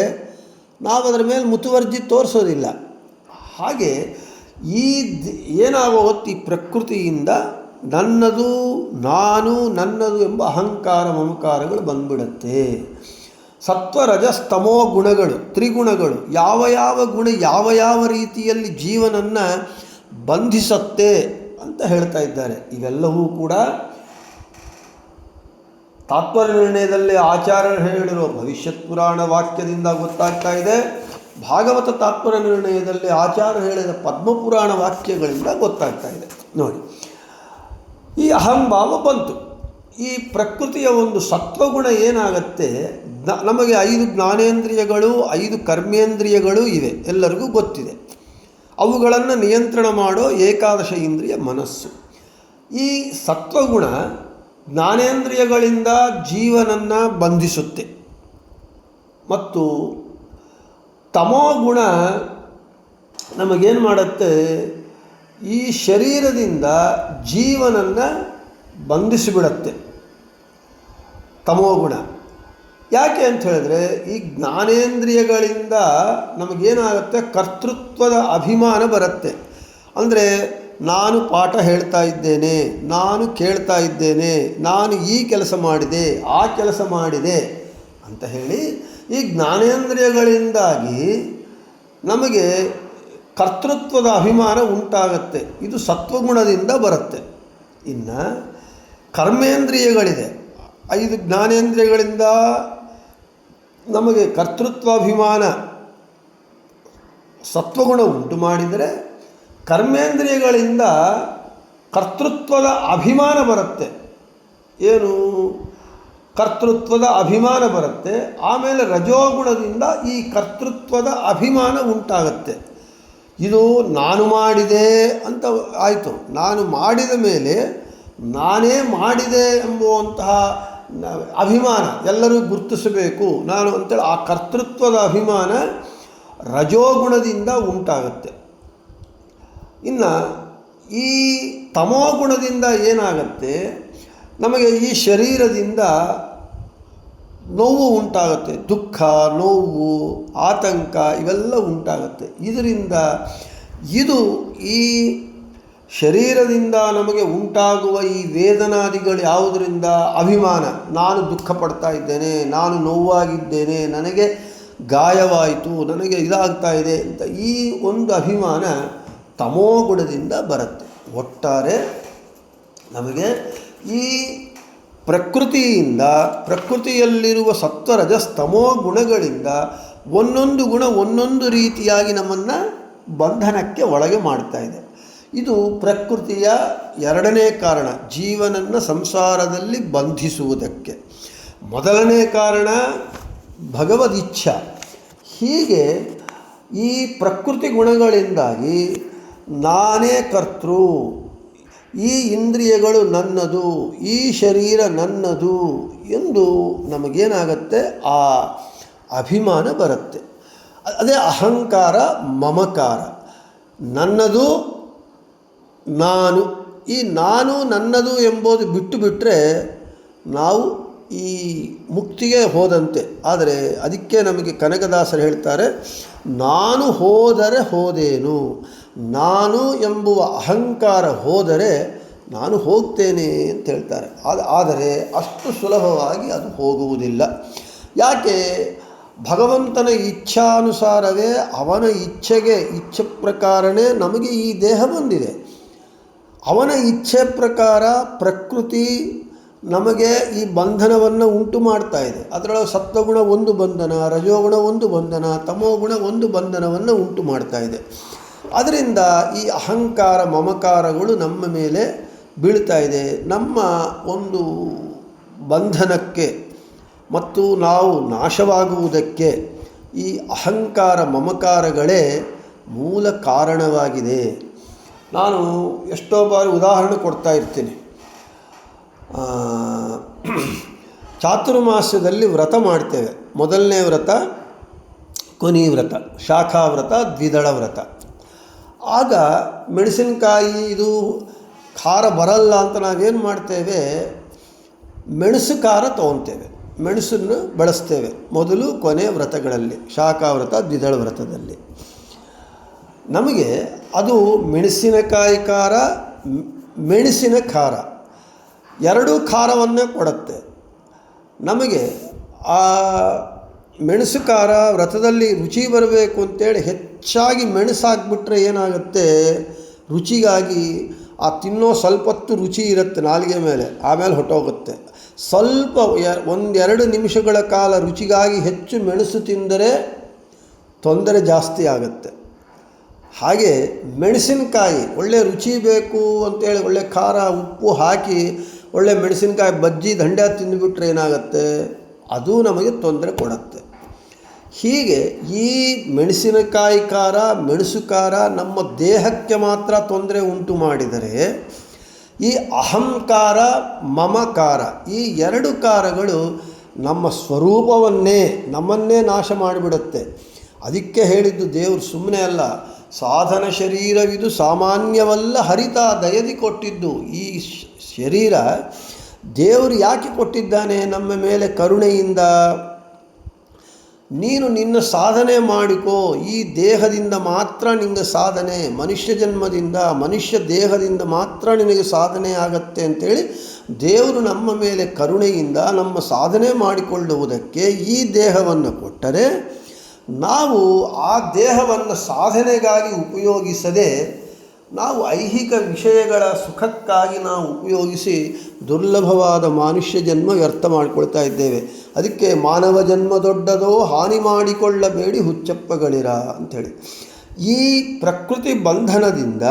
ನಾವು ಅದರ ಮೇಲೆ ಮುತುವರ್ಜಿ ತೋರಿಸೋದಿಲ್ಲ. ಹಾಗೆ ಏನಾಗೋಗುತ್ತೆ, ಈ ಪ್ರಕೃತಿಯಿಂದ ನನ್ನದು, ನಾನು, ನನ್ನದು ಎಂಬ ಅಹಂಕಾರ ಮಮಕಾರಗಳು ಬಂದ್ಬಿಡುತ್ತೆ. ಸತ್ವ ರಜಸ್ತಮೋ ಗುಣಗಳು, ತ್ರಿಗುಣಗಳು ಯಾವ ಯಾವ ಗುಣ ಯಾವ ಯಾವ ರೀತಿಯಲ್ಲಿ ಜೀವನನ್ನು ಬಂಧಿಸುತ್ತೆ ಅಂತ ಹೇಳ್ತಾ ಇದ್ದಾರೆ. ಇವೆಲ್ಲವೂ ಕೂಡ ತಾತ್ಪರ್ಯ ನಿರ್ಣಯದಲ್ಲಿ ಆಚಾರ್ಯರು ಹೇಳಿರೋ ಭವಿಷ್ಯತ್ ಪುರಾಣ ವಾಕ್ಯದಿಂದ ಗೊತ್ತಾಗ್ತಾ ಇದೆ. ಭಾಗವತ ತಾತ್ಪರ್ಯ ನಿರ್ಣಯದಲ್ಲಿ ಆಚಾರ್ಯರು ಹೇಳಿದ ಪದ್ಮಪುರಾಣ ವಾಕ್ಯಗಳಿಂದ ಗೊತ್ತಾಗ್ತಾ ಇದೆ. ನೋಡಿ, ಈ ಅಹಂಭಾವ ಬಂತು. ಈ ಪ್ರಕೃತಿಯ ಒಂದು ಸತ್ವಗುಣ ಏನಾಗತ್ತೆ, ನಮಗೆ 5 ಜ್ಞಾನೇಂದ್ರಿಯಗಳು 5 ಕರ್ಮೇಂದ್ರಿಯಗಳು ಇವೆ, ಎಲ್ಲರಿಗೂ ಗೊತ್ತಿದೆ. ಅವುಗಳನ್ನು ನಿಯಂತ್ರಣ ಮಾಡೋ ಏಕಾದಶ ಇಂದ್ರಿಯ ಮನಸ್ಸು. ಈ ಸತ್ವಗುಣ ಜ್ಞಾನೇಂದ್ರಿಯಗಳಿಂದ ಜೀವನನ್ನು ಬಂಧಿಸುತ್ತೆ. ಮತ್ತು ತಮೋಗುಣ ನಮಗೇನು ಮಾಡುತ್ತೆ, ಈ ಶರೀರದಿಂದ ಜೀವನನ್ನು ಬಂಧಿಸಿಬಿಡತ್ತೆ ತಮೋಗುಣ. ಯಾಕೆ ಅಂತ ಹೇಳಿದ್ರೆ, ಈ ಜ್ಞಾನೇಂದ್ರಿಯಗಳಿಂದ ನಮಗೇನಾಗುತ್ತೆ, ಕರ್ತೃತ್ವದ ಅಭಿಮಾನ ಬರುತ್ತೆ. ಅಂದರೆ ನಾನು ಪಾಠ ಹೇಳ್ತಾ ಇದ್ದೇನೆ, ನಾನು ಕೇಳ್ತಾ ಇದ್ದೇನೆ, ನಾನು ಈ ಕೆಲಸ ಮಾಡಿದೆ, ಆ ಕೆಲಸ ಮಾಡಿದೆ ಅಂತ ಹೇಳಿ ಈ ಜ್ಞಾನೇಂದ್ರಿಯಗಳಿಂದಾಗಿ ನಮಗೆ ಕರ್ತೃತ್ವದ ಅಭಿಮಾನ ಉಂಟಾಗತ್ತೆ. ಇದು ಸತ್ವಗುಣದಿಂದ ಬರುತ್ತೆ. ಇನ್ನು ಕರ್ಮೇಂದ್ರಿಯಗಳಿದೆ, 5 ಜ್ಞಾನೇಂದ್ರಿಯಗಳಿಂದ ನಮಗೆ ಕರ್ತೃತ್ವಾಭಿಮಾನ ಸತ್ವಗುಣ ಉಂಟು ಮಾಡಿದರೆ, ಕರ್ಮೇಂದ್ರಿಯಗಳಿಂದ ಕರ್ತೃತ್ವದ ಅಭಿಮಾನ ಬರುತ್ತೆ. ಏನು ಕರ್ತೃತ್ವದ ಅಭಿಮಾನ ಬರುತ್ತೆ. ಆಮೇಲೆ ರಜೋಗುಣದಿಂದ ಈ ಕರ್ತೃತ್ವದ ಅಭಿಮಾನ ಉಂಟಾಗತ್ತೆ. ಇದು ನಾನು ಮಾಡಿದೆ ಅಂತ ಆಯಿತು. ನಾನು ಮಾಡಿದ ಮೇಲೆ ನಾನೇ ಮಾಡಿದೆ ಎಂಬುವಂತಹ ಅಭಿಮಾನ ಎಲ್ಲರೂ ಗುರುತಿಸಬೇಕು ನಾನು ಅಂತೇಳಿ ಆ ಕರ್ತೃತ್ವದ ಅಭಿಮಾನ ರಜೋಗುಣದಿಂದ ಉಂಟಾಗುತ್ತೆ. ಇನ್ನು ಈ ತಮೋಗುಣದಿಂದ ಏನಾಗುತ್ತೆ, ನಮಗೆ ಈ ಶರೀರದಿಂದ ನೋವು ಉಂಟಾಗುತ್ತೆ. ದುಃಖ, ನೋವು, ಆತಂಕ ಇವೆಲ್ಲ ಉಂಟಾಗುತ್ತೆ. ಇದರಿಂದ ಈ ಶರೀರದಿಂದ ನಮಗೆ ಉಂಟಾಗುವ ಈ ವೇದನಾದಿಗಳು ಯಾವುದರಿಂದ, ಅಭಿಮಾನ, ನಾನು ದುಃಖ ಪಡ್ತಾ ಇದ್ದೇನೆ, ನಾನು ನೋವಾಗಿದ್ದೇನೆ, ನನಗೆ ಗಾಯವಾಯಿತು, ನನಗೆ ಇದಾಗ್ತಾ ಇದೆ ಅಂತ ಈ ಒಂದು ಅಭಿಮಾನ ತಮೋಗುಣದಿಂದ ಬರುತ್ತೆ. ಒಟ್ಟಾರೆ ನಮಗೆ ಈ ಪ್ರಕೃತಿಯಲ್ಲಿರುವ ಸತ್ವರಜಸ್ತಮೋ ಗುಣಗಳಿಂದ ಒಂದೊಂದು ಗುಣ ಒಂದೊಂದು ರೀತಿಯಾಗಿ ನಮ್ಮನ್ನು ಬಂಧನಕ್ಕೆ ಒಳಗೆ ಮಾಡ್ತಾ ಇದೆ. ಇದು ಪ್ರಕೃತಿಯ 2ನೇ ಕಾರಣ, ಜೀವನನ್ನು ಸಂಸಾರದಲ್ಲಿ ಬಂಧಿಸುವುದಕ್ಕೆ. ಮೊದಲನೇ ಕಾರಣ ಭಗವದಿಚ್ಛಾ. ಹೀಗೆ ಈ ಪ್ರಕೃತಿ ಗುಣಗಳಿಂದಾಗಿ ನಾನೇ ಕರ್ತೃ, ಈ ಇಂದ್ರಿಯಗಳು ನನ್ನದು, ಈ ಶರೀರ ನನ್ನದು ಎಂದು ನಮಗೇನಾಗತ್ತೆ, ಆ ಅಭಿಮಾನ ಬರುತ್ತೆ. ಅದೇ ಅಹಂಕಾರ ಮಮಕಾರ. ನನ್ನದು ನಾನು, ಈ ನಾನು ನನ್ನದು ಎಂಬುದು ಬಿಟ್ಟು ಬಿಟ್ಟರೆ ನಾವು ಈ ಮುಕ್ತಿಗೆ ಹೋದಂತೆ. ಆದರೆ ಅದಕ್ಕೆ ನಮಗೆ ಕನಕದಾಸರು ಹೇಳ್ತಾರೆ, ನಾನು ಹೋದರೆ ಹೋದೇನು, ನಾನು ಎಂಬುವ ಅಹಂಕಾರ ಹೋದರೆ ನಾನು ಹೋಗ್ತೇನೆ ಅಂತ ಹೇಳ್ತಾರೆ. ಆದರೆ ಅಷ್ಟು ಸುಲಭವಾಗಿ ಅದು ಹೋಗುವುದಿಲ್ಲ. ಯಾಕೆ? ಭಗವಂತನ ಇಚ್ಛಾನುಸಾರವೇ, ಅವನ ಇಚ್ಛೆ ಪ್ರಕಾರವೇ ನಮಗೆ ಈ ದೇಹ ಬಂದಿದೆ. ಅವನ ಇಚ್ಛೆ ಪ್ರಕಾರ ಪ್ರಕೃತಿ ನಮಗೆ ಈ ಬಂಧನವನ್ನು ಉಂಟು ಮಾಡ್ತಾ ಇದೆ. ಅದರೊಳಗೆ ಸತ್ವಗುಣ ಒಂದು ಬಂಧನ, ರಜೋಗುಣ ಒಂದು ಬಂಧನ, ತಮೋಗುಣ ಒಂದು ಬಂಧನವನ್ನು ಉಂಟು ಮಾಡ್ತಾ ಇದೆ. ಅದರಿಂದ ಈ ಅಹಂಕಾರ ಮಮಕಾರಗಳು ನಮ್ಮ ಮೇಲೆ ಬೀಳ್ತಾ ಇದೆ. ನಮ್ಮ ಒಂದು ಬಂಧನಕ್ಕೆ ಮತ್ತು ನಾವು ನಾಶವಾಗುವುದಕ್ಕೆ ಈ ಅಹಂಕಾರ ಮಮಕಾರಗಳೇ ಮೂಲ ಕಾರಣವಾಗಿದೆ. ನಾನು ಎಷ್ಟೋ ಬಾರಿ ಉದಾಹರಣೆ ಕೊಡ್ತಾ ಇರ್ತೀನಿ. ಚಾತುರ್ಮಾಸ್ಯದಲ್ಲಿ ವ್ರತ ಮಾಡ್ತೇವೆ. ಮೊದಲನೇ ವ್ರತ ಕೊನಿ ವ್ರತ, ಶಾಖಾ ವ್ರತ, ದ್ವಿದಳ ವ್ರತ. ಆಗ ಮೆಣಸಿನಕಾಯಿ ಇದು ಖಾರ ಬರಲ್ಲ ಅಂತ ನಾವೇನು ಮಾಡ್ತೇವೆ, ಮೆಣಸು ಖಾರ ತೊಗೊತೇವೆ, ಮೆಣಸನ್ನು ಬಳಸ್ತೇವೆ ಮೊದಲು ಕೊನೆ ವ್ರತಗಳಲ್ಲಿ, ಶಾಖಾ ವ್ರತ ದ್ವಿದಳ ವ್ರತದಲ್ಲಿ. ನಮಗೆ ಅದು ಮೆಣಸಿನಕಾಯಿ ಖಾರ, ಮೆಣಸಿನ ಖಾರ ಎರಡೂ ಖಾರವನ್ನೇ ಕೊಡುತ್ತೆ. ನಮಗೆ ಆ ಮೆಣಸು ಖಾರ ವ್ರತದಲ್ಲಿ ರುಚಿ ಬರಬೇಕು ಅಂತೇಳಿ ಹೆಚ್ಚಾಗಿ ಮೆಣಸು ಹಾಕ್ಬಿಟ್ರೆ ಏನಾಗುತ್ತೆ, ರುಚಿಗಾಗಿ ಆ ತಿನ್ನೋ ಸ್ವಲ್ಪ ಹೊತ್ತು ರುಚಿ ಇರುತ್ತೆ ನಾಲಿಗೆ ಮೇಲೆ, ಆಮೇಲೆ ಹೊಟ್ಟೋಗುತ್ತೆ. ಸ್ವಲ್ಪ ಒಂದೆರಡು ನಿಮಿಷಗಳ ಕಾಲ ರುಚಿಗಾಗಿ ಹೆಚ್ಚು ಮೆಣಸು ತಿಂದರೆ ತೊಂದರೆ ಜಾಸ್ತಿ ಆಗುತ್ತೆ. ಹಾಗೆ ಮೆಣಸಿನಕಾಯಿ ಒಳ್ಳೆ ರುಚಿ ಬೇಕು ಅಂತೇಳಿ ಒಳ್ಳೆ ಖಾರ ಉಪ್ಪು ಹಾಕಿ ಒಳ್ಳೆ ಮೆಣಸಿನಕಾಯಿ ಬಜ್ಜಿ ದಂಡ ತಿಂದುಬಿಟ್ರೆ ಏನಾಗುತ್ತೆ, ಅದು ನಮಗೆ ತೊಂದರೆ ಕೊಡುತ್ತೆ. ಹೀಗೆ ಈ ಮೆಣಸಿನಕಾಯಿ ಖಾರ, ಮೆಣಸು ಖಾರ ನಮ್ಮ ದೇಹಕ್ಕೆ ಮಾತ್ರ ತೊಂದರೆ ಉಂಟು ಮಾಡಿದರೆ, ಈ ಅಹಂಕಾರ ಮಮಕಾರ ಈ ಎರಡು ಖಾರಗಳು ನಮ್ಮ ಸ್ವರೂಪವನ್ನೇ ನಮ್ಮನ್ನೇ ನಾಶ ಮಾಡಿಬಿಡುತ್ತೆ. ಅದಕ್ಕೆ ಹೇಳಿದ್ದು ದೇವರು ಸುಮ್ಮನೆ ಅಲ್ಲ, ಸಾಧನ ಶರೀರವಿದು ಸಾಮಾನ್ಯವಲ್ಲ ಹರಿತ ದಯದಿ ಕೊಟ್ಟಿದ್ದು. ಈ ಶರೀರ ದೇವರು ಯಾಕೆ ಕೊಟ್ಟಿದ್ದಾನೆ ನಮ್ಮ ಮೇಲೆ ಕರುಣೆಯಿಂದ. ನೀನು ನಿನ್ನ ಸಾಧನೆ ಮಾಡಿಕೋ, ಈ ದೇಹದಿಂದ ಮಾತ್ರ ನಿನಗೆ ಸಾಧನೆ, ಮನುಷ್ಯ ಜನ್ಮದಿಂದ ಮನುಷ್ಯ ದೇಹದಿಂದ ಮಾತ್ರ ನಿನಗೆ ಸಾಧನೆ ಆಗತ್ತೆ ಅಂಥೇಳಿ ದೇವರು ನಮ್ಮ ಮೇಲೆ ಕರುಣೆಯಿಂದ ನಮ್ಮ ಸಾಧನೆ ಮಾಡಿಕೊಳ್ಳುವುದಕ್ಕೆ ಈ ದೇಹವನ್ನು ಕೊಟ್ಟರೆ, ನಾವು ಆ ದೇಹವನ್ನು ಸಾಧನೆಗಾಗಿ ಉಪಯೋಗಿಸದೆ ನಾವು ಐಹಿಕ ವಿಷಯಗಳ ಸುಖಕ್ಕಾಗಿ ನಾವು ಉಪಯೋಗಿಸಿ ದುರ್ಲಭವಾದ ಮನುಷ್ಯ ಜನ್ಮ ವ್ಯರ್ಥ ಮಾಡಿಕೊಳ್ತಾ ಇದ್ದೇವೆ. ಅದಕ್ಕೆ ಮಾನವ ಜನ್ಮ ದೊಡ್ಡದೋ, ಹಾನಿ ಮಾಡಿಕೊಳ್ಳಬೇಡಿ ಹುಚ್ಚಪ್ಪಗಳಿರ ಅಂಥೇಳಿ. ಈ ಪ್ರಕೃತಿ ಬಂಧನದಿಂದ,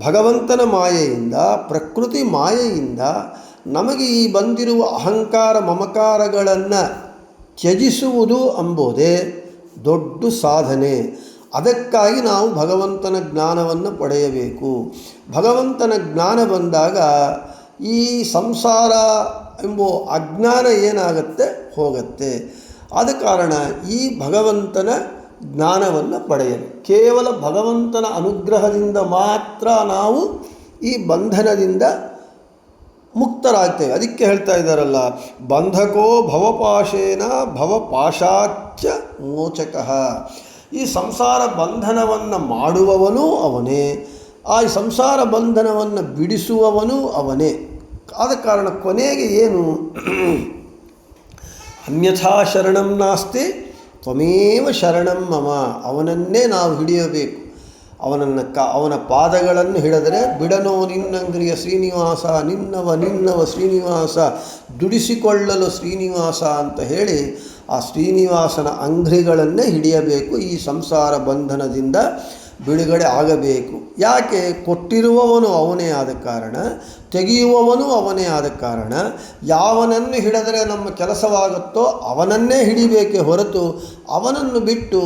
ಭಗವಂತನ ಮಾಯೆಯಿಂದ, ಪ್ರಕೃತಿ ಮಾಯೆಯಿಂದ ನಮಗೆ ಈ ಬಂದಿರುವ ಅಹಂಕಾರ ಮಮಕಾರಗಳನ್ನು ತ್ಯಜಿಸುವುದು ಎಂಬುದೇ ದೊಡ್ಡ ಸಾಧನೆ. ಅದಕ್ಕಾಗಿ ನಾವು ಭಗವಂತನ ಜ್ಞಾನವನ್ನು ಪಡೆಯಬೇಕು. ಭಗವಂತನ ಜ್ಞಾನ ಬಂದಾಗ ಈ ಸಂಸಾರ ಎಂಬ ಅಜ್ಞಾನ ಏನಾಗುತ್ತೆ, ಹೋಗುತ್ತೆ. ಆದ ಕಾರಣ ಈ ಭಗವಂತನ ಜ್ಞಾನವನ್ನು ಪಡೆಯಲು ಕೇವಲ ಭಗವಂತನ ಅನುಗ್ರಹದಿಂದ ಮಾತ್ರ ನಾವು ಈ ಬಂಧನದಿಂದ ಮುಕ್ತರಾಗ್ತೇವೆ. ಅದಕ್ಕೆ ಹೇಳ್ತಾ ಇದ್ದಾರಲ್ಲ, ಬಂಧಕೋ ಭವಪಾಶೇನ ಭವಪಾಶಾಚ್ಚ ಮೋಚಕಃ. ಈ ಸಂಸಾರ ಬಂಧನವನ್ನು ಮಾಡುವವನೂ ಅವನೇ, ಆ ಸಂಸಾರ ಬಂಧನವನ್ನು ಬಿಡಿಸುವವನೂ ಅವನೇ. ಆದ ಕಾರಣ ಕೊನೆಗೆ ಏನು, ಅನ್ಯಥಾ ಶರಣಂ ನಾಸ್ತಿ ತ್ವಮೇವ ಶರಣಂ ಮಮ. ಅವನನ್ನೇ ನಾವು ಹಿಡಿಯಬೇಕು. ಅವನ ಪಾದಗಳನ್ನು ಹಿಡಿದರೆ ಬಿಡನೋ ನಿನ್ನಂಗ್ರಿಯ ಶ್ರೀನಿವಾಸ, ನಿನ್ನವ ಶ್ರೀನಿವಾಸ, ದುಡಿಸಿಕೊಳ್ಳಲು ಶ್ರೀನಿವಾಸ ಅಂತ ಹೇಳಿ ಆ ಶ್ರೀನಿವಾಸನ ಅಂಗ್ರಿಗಳನ್ನೇ ಹಿಡಿಯಬೇಕು. ಈ ಸಂಸಾರ ಬಂಧನದಿಂದ ಬಿಡುಗಡೆ ಆಗಬೇಕು. ಯಾಕೆ, ಕೊಟ್ಟಿರುವವನು ಅವನೇ ಆದ ಕಾರಣ, ತೆಗೆಯುವವನು ಅವನೇ ಆದ ಕಾರಣ, ಯಾವನನ್ನು ಹಿಡಿದರೆ ನಮ್ಮ ಕೆಲಸವಾಗುತ್ತೋ ಅವನನ್ನೇ ಹಿಡಿಬೇಕೇ ಹೊರತು ಅವನನ್ನು ಬಿಟ್ಟು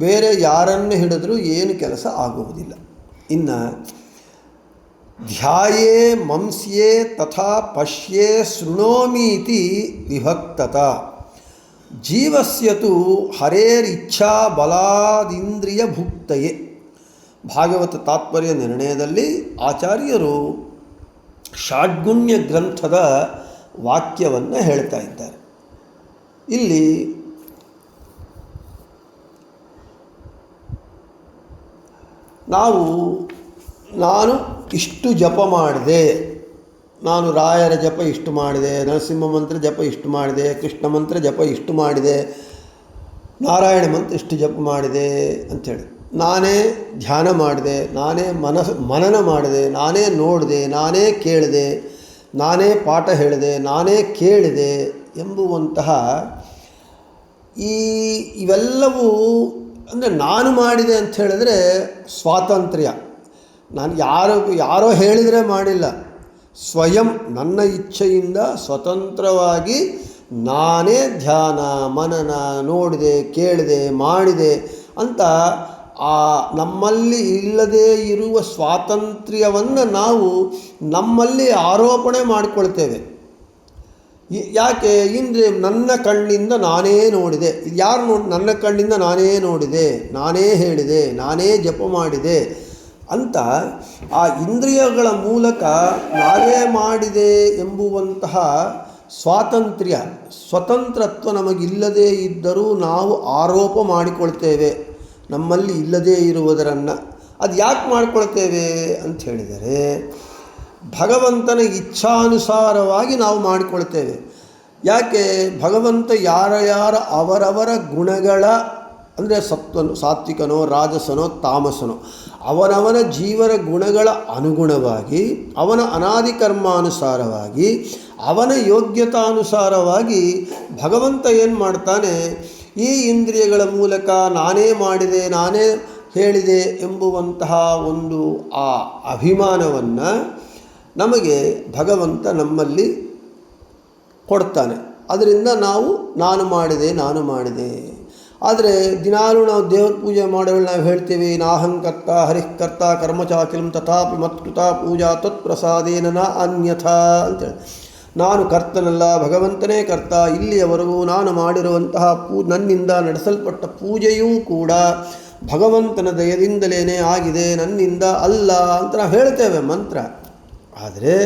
ಬೇರೆ ಯಾರನ್ನು ಹಿಡಿದ್ರೂ ಏನು ಕೆಲಸ ಆಗುವುದಿಲ್ಲ. ಇನ್ನು ಧ್ಯಾಯೇ ಮಂಸ್ಯೇ ತಥಾ ಪಶ್ಯೇ ಶೃಣೋಮೀತಿ ವಿಭಕ್ತತ. ಜೀವಸ್ಯತು ಹರೇರಿಚ್ಛಾ ಬಲಾದಿಂದ್ರಿಯ ಭುಕ್ತಯೇ. ಭಾಗವತ ತಾತ್ಪರ್ಯ ನಿರ್ಣಯದಲ್ಲಿ ಆಚಾರ್ಯರು ಷಾಡ್ಗುಣ್ಯ ಗ್ರಂಥದ ವಾಕ್ಯವನ್ನು ಹೇಳ್ತಾ ಇದ್ದಾರೆ. ಇಲ್ಲಿ ನಾನು ಇಷ್ಟು ಜಪ ಮಾಡಿದೆ, ನಾನು ರಾಯರ ಜಪ ಇಷ್ಟು ಮಾಡಿದೆ, ನರಸಿಂಹ ಮಂತ್ರ ಜಪ ಇಷ್ಟು ಮಾಡಿದೆ, ಕೃಷ್ಣ ಮಂತ್ರ ಜಪ ಇಷ್ಟು ಮಾಡಿದೆ, ನಾರಾಯಣ ಮಂತ್ರ ಇಷ್ಟು ಜಪ ಮಾಡಿದೆ ಅಂಥೇಳಿ ನಾನೇ ಧ್ಯಾನ ಮಾಡಿದೆ, ನಾನೇ ಮನನ ಮಾಡಿದೆ, ನಾನೇ ನೋಡಿದೆ, ನಾನೇ ಕೇಳಿದೆ, ನಾನೇ ಪಾಠ ಹೇಳಿದೆ, ನಾನೇ ಕೇಳಿದೆ ಎಂಬುವಂತಹ ಇವೆಲ್ಲವೂ ಅಂದರೆ ನಾನು ಮಾಡಿದೆ ಅಂತ ಹೇಳಿದ್ರೆ ಸ್ವಾತಂತ್ರ್ಯ. ನಾನು ಯಾರೋ ಹೇಳಿದರೆ ಮಾಡಿಲ್ಲ, ಸ್ವಯಂ ನನ್ನ ಇಚ್ಛೆಯಿಂದ ಸ್ವತಂತ್ರವಾಗಿ ನಾನೇ ಧ್ಯಾನ ಮನನ ನೋಡಿದೆ, ಕೇಳಿದೆ, ಮಾಡಿದೆ ಅಂತ ನಮ್ಮಲ್ಲಿ ಇಲ್ಲದೇ ಇರುವ ಸ್ವಾತಂತ್ರ್ಯವನ್ನು ನಾವು ನಮ್ಮಲ್ಲಿ ಆರೋಪಣೆ ಮಾಡಿಕೊಳ್ತೇವೆ. ಯಾಕೆ? ಇಂದ್ರಿಯ ನನ್ನ ಕಣ್ಣಿಂದ ನಾನೇ ನೋಡಿದೆ. ಇದು ಯಾರು ನನ್ನ ಕಣ್ಣಿಂದ ನಾನೇ ನೋಡಿದೆ, ನಾನೇ ಹೇಳಿದೆ, ನಾನೇ ಜಪ ಮಾಡಿದೆ ಅಂತ ಆ ಇಂದ್ರಿಯಗಳ ಮೂಲಕ ನಾನೇ ಮಾಡಿದೆ ಎಂಬುವಂತಹ ಸ್ವತಂತ್ರತ್ವ ನಮಗಿಲ್ಲದೇ ಇದ್ದರೂ ನಾವು ಆರೋಪ ಮಾಡಿಕೊಳ್ತೇವೆ ನಮ್ಮಲ್ಲಿ ಇಲ್ಲದೇ ಇರುವುದರನ್ನು. ಅದು ಯಾಕೆ ಮಾಡಿಕೊಳ್ತೇವೆ ಅಂತ ಹೇಳಿದರೆ ಭಗವಂತನ ಇಚ್ಛಾನುಸಾರವಾಗಿ ನಾವು ಮಾಡಿಕೊಳ್ತೇವೆ. ಯಾಕೆ? ಭಗವಂತ ಯಾರ ಅವರವರ ಗುಣಗಳ ಅಂದರೆ ಸಾತ್ವಿಕನೋ ರಾಜಸನೋ ತಾಮಸನೋ ಅವನವನ ಜೀವನ ಗುಣಗಳ ಅನುಗುಣವಾಗಿ ಅವನ ಅನಾದಿ ಕರ್ಮಾನುಸಾರವಾಗಿ ಅವನ ಯೋಗ್ಯತಾನುಸಾರವಾಗಿ ಭಗವಂತ ಏನು ಮಾಡ್ತಾನೆ, ಈ ಇಂದ್ರಿಯಗಳ ಮೂಲಕ ನಾನೇ ಮಾಡಿದೆ, ನಾನೇ ಹೇಳಿದೆ ಎಂಬುವಂತಹ ಒಂದು ಆ ಅಭಿಮಾನವನ್ನು ನಮಗೆ ಭಗವಂತ ನಮ್ಮಲ್ಲಿ ಕೊಡ್ತಾನೆ. ಅದರಿಂದ ನಾನು ಮಾಡಿದೆ. ಆದರೆ ದಿನಾಲೂ ನಾವು ದೇವ್ರ ಪೂಜೆ ಮಾಡೋಳು ನಾವು ಹೇಳ್ತೀವಿ, ನಾಹಂಕರ್ತ ಹರಿಃಕರ್ತ ಕರ್ಮಚಾಕಿಲಂ ತಥಾಪಿ ಮತ್ಕೃತ ಪೂಜಾ ತತ್ಪ್ರಸಾದೇನ ನ ಅನ್ಯಥಾ ಅಂತೇಳಿ. ನಾನು ಕರ್ತನಲ್ಲ, ಭಗವಂತನೇ ಕರ್ತ. ಇಲ್ಲಿಯವರೆಗೂ ನಾನು ಮಾಡಿರುವಂತಹ ನನ್ನಿಂದ ನಡೆಸಲ್ಪಟ್ಟ ಪೂಜೆಯೂ ಕೂಡ ಭಗವಂತನ ದಯದಿಂದಲೇ ಆಗಿದೆ, ನನ್ನಿಂದ ಅಲ್ಲ ಅಂತ ನಾವು ಹೇಳ್ತೇವೆ ಮಂತ್ರ. ಆದರೆ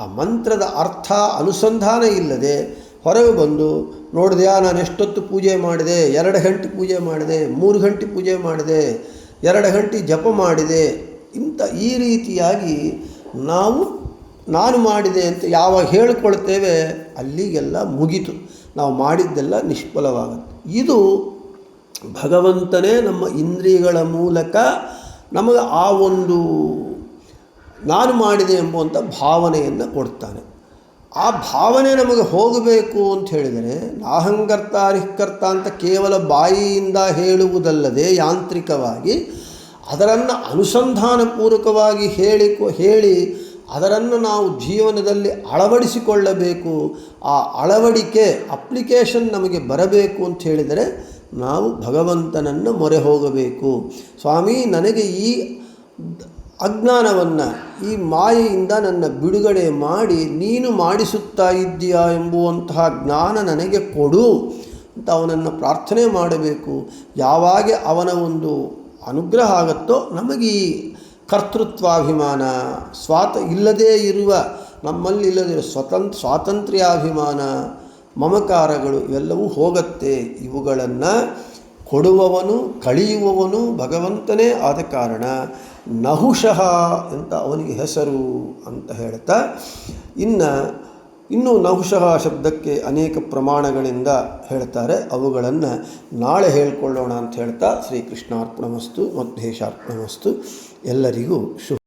ಆ ಮಂತ್ರದ ಅರ್ಥ ಅನುಸಂಧಾನ ಇಲ್ಲದೆ ಹೊರಗೆ ಬಂದು ನೋಡಿದೆಯಾ ನಾನು ಎಷ್ಟೊತ್ತು ಪೂಜೆ ಮಾಡಿದೆ, 2 ಗಂಟೆ ಪೂಜೆ ಮಾಡಿದೆ, 3 ಗಂಟೆ ಪೂಜೆ ಮಾಡಿದೆ, 2 ಗಂಟೆ ಜಪ ಮಾಡಿದೆ, ಈ ರೀತಿಯಾಗಿ ನಾನು ಮಾಡಿದೆ ಅಂತ ಯಾವಾಗ ಹೇಳಿಕೊಳ್ತೇವೆ ಅಲ್ಲಿಗೆಲ್ಲ ಮುಗಿತು, ನಾವು ಮಾಡಿದ್ದೆಲ್ಲ ನಿಷ್ಫಲವಾಗುತ್ತೆ. ಇದು ಭಗವಂತನೇ ನಮ್ಮ ಇಂದ್ರಿಯಗಳ ಮೂಲಕ ನಮಗೆ ಆ ಒಂದು ನಾನು ಮಾಡಿದೆ ಎಂಬುವಂಥ ಭಾವನೆಯನ್ನು ಕೊಡ್ತಾನೆ. ಆ ಭಾವನೆ ನಮಗೆ ಹೋಗಬೇಕು ಅಂತ ಹೇಳಿದರೆ ನಾಹಂಕರ್ತ ಹರಿಃಕರ್ತ ಅಂತ ಕೇವಲ ಬಾಯಿಯಿಂದ ಹೇಳುವುದಲ್ಲದೆ ಯಾಂತ್ರಿಕವಾಗಿ ಅದರನ್ನು ಅನುಸಂಧಾನಪೂರ್ವಕವಾಗಿ ಹೇಳಿ ಅದರನ್ನು ನಾವು ಜೀವನದಲ್ಲಿ ಅಳವಡಿಸಿಕೊಳ್ಳಬೇಕು. ಆ ಅಪ್ಲಿಕೇಶನ್ ನಮಗೆ ಬರಬೇಕು ಅಂತ ಹೇಳಿದರೆ ನಾವು ಭಗವಂತನನ್ನು ಮೊರೆ ಹೋಗಬೇಕು. ಸ್ವಾಮಿ, ನನಗೆ ಈ ಅಜ್ಞಾನವನ್ನು, ಈ ಮಾಯೆಯಿಂದ ನನ್ನ ಬಿಡುಗಡೆ ಮಾಡಿ ನೀನು ಮಾಡಿಸುತ್ತಾ ಇದ್ದೀಯಾ ಎಂಬುವಂತಹ ಜ್ಞಾನ ನನಗೆ ಕೊಡು ಅಂತ ಅವನನ್ನು ಪ್ರಾರ್ಥನೆ ಮಾಡಬೇಕು. ಯಾವಾಗ ಅವನ ಒಂದು ಅನುಗ್ರಹ ಆಗುತ್ತೋ ನಮಗೆ ಈ ಕರ್ತೃತ್ವಾಭಿಮಾನ ಇಲ್ಲದೇ ಇರುವ ನಮ್ಮಲ್ಲಿ ಇಲ್ಲದಿರುವ ಸ್ವಾತಂತ್ರ್ಯಾಭಿಮಾನ ಮಮಕಾರಗಳು ಇವೆಲ್ಲವೂ ಹೋಗುತ್ತೆ. ಇವುಗಳನ್ನು ಕೊಡುವವನು ಕಳೆಯುವವನು ಭಗವಂತನೇ ಆದ ಕಾರಣ ನಹುಷಃ ಅಂತ ಅವನಿಗೆ ಹೆಸರು ಅಂತ ಹೇಳ್ತಾ ಇನ್ನು ನಹುಷಃ ಶಬ್ದಕ್ಕೆ ಅನೇಕ ಪ್ರಮಾಣಗಳಿಂದ ಹೇಳ್ತಾರೆ. ಅವುಗಳನ್ನು ನಾಳೆ ಹೇಳ್ಕೊಳ್ಳೋಣ ಅಂತ ಹೇಳ್ತಾ ಶ್ರೀಕೃಷ್ಣಾರ್ಪಣಮಸ್ತು ಮಧ್ವೇಶಾರ್ಪಣಮಸ್ತು. ಎಲ್ಲರಿಗೂ ಶುಭ.